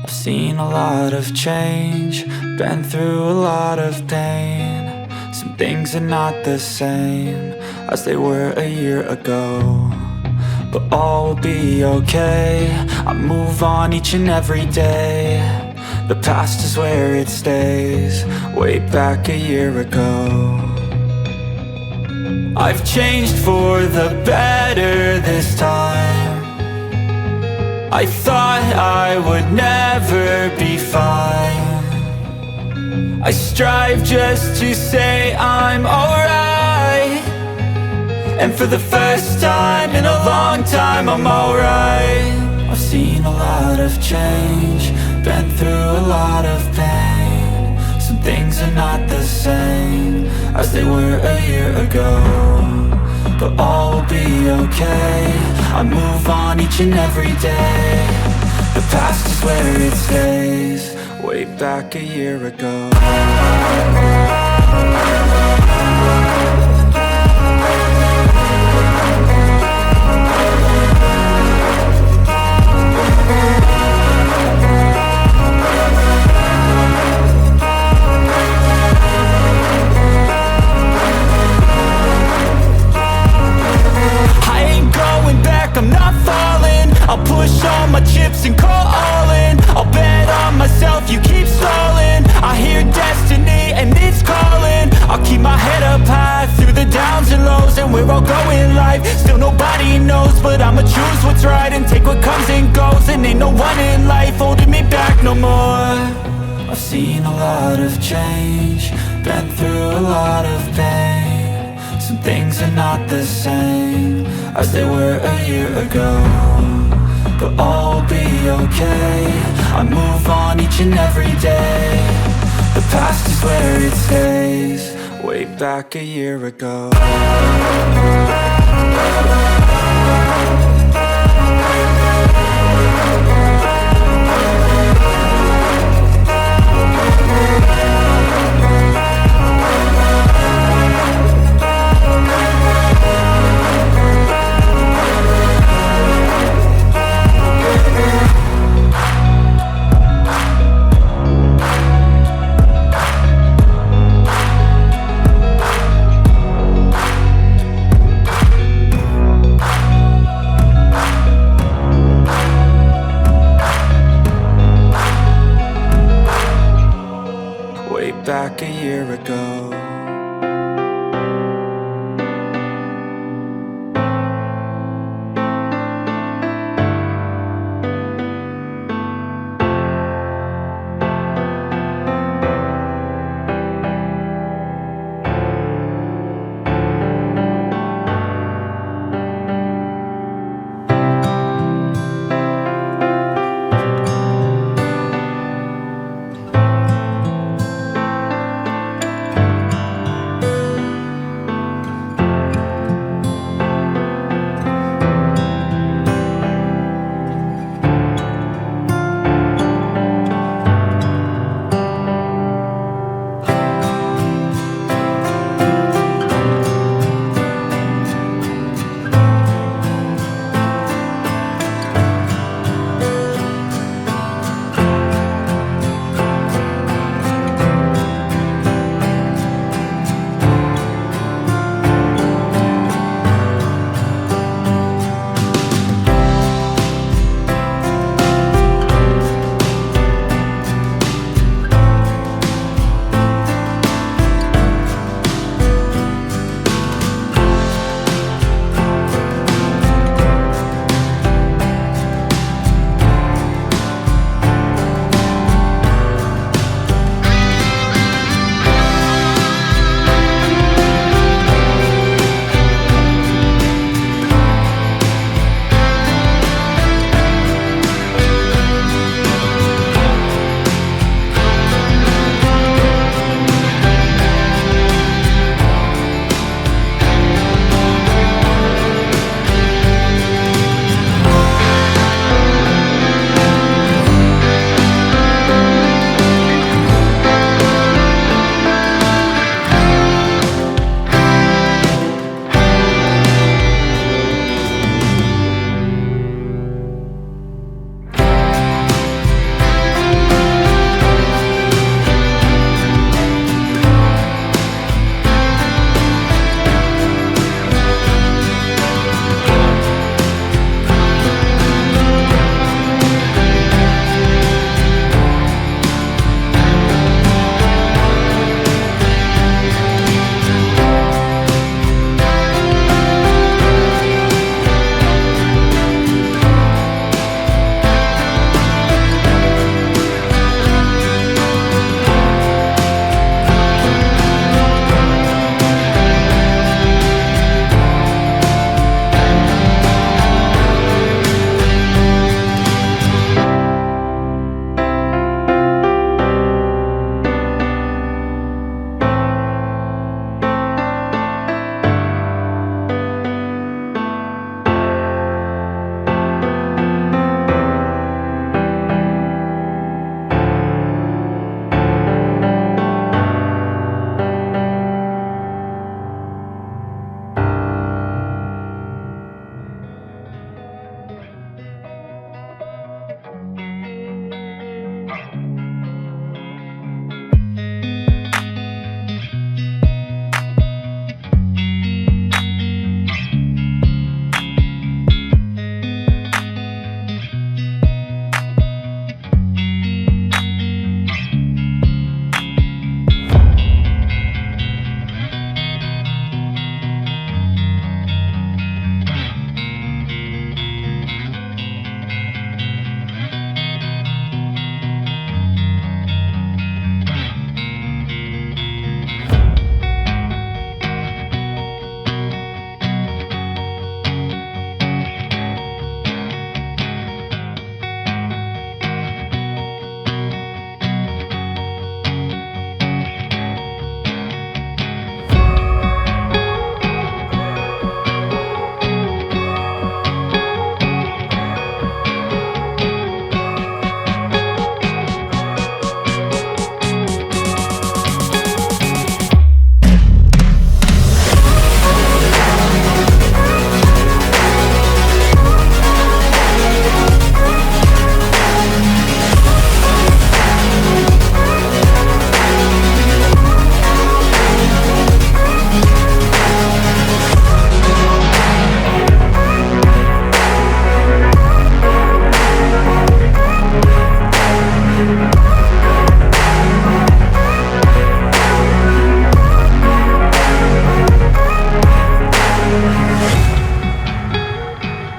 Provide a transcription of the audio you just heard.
I've seen a lot of change, been through a lot of pain. Some things are not the same as they were a year ago, but all will be okay. I move on each and every day. The past is where it stays, way back a year ago. I've changed for the better this time. I thought I would never be fine. I strive just to say I'm alright, and for the first time in a long time I'm alright. I've seen a lot of change, been through a lot of pain. Some things are not the same as they were a year ago, but all will be okay. I move on each and every day. The past is where it stays, way back a year ago. I'm not falling, I'll push all my chips and call all in. I'll bet on myself, you keep stalling. I hear destiny and it's calling. I'll keep my head up high through the downs and lows, and we're all going live. Still nobody knows, but I'ma choose what's right and take what comes and goes. And ain't no one in life holding me back no more. I've seen a lot of change, been through a lot of pain. Some things are not the same as they were a year ago, but all will be okay. I move on each and every day. The past is where it stays, way back a year ago. Back a year ago.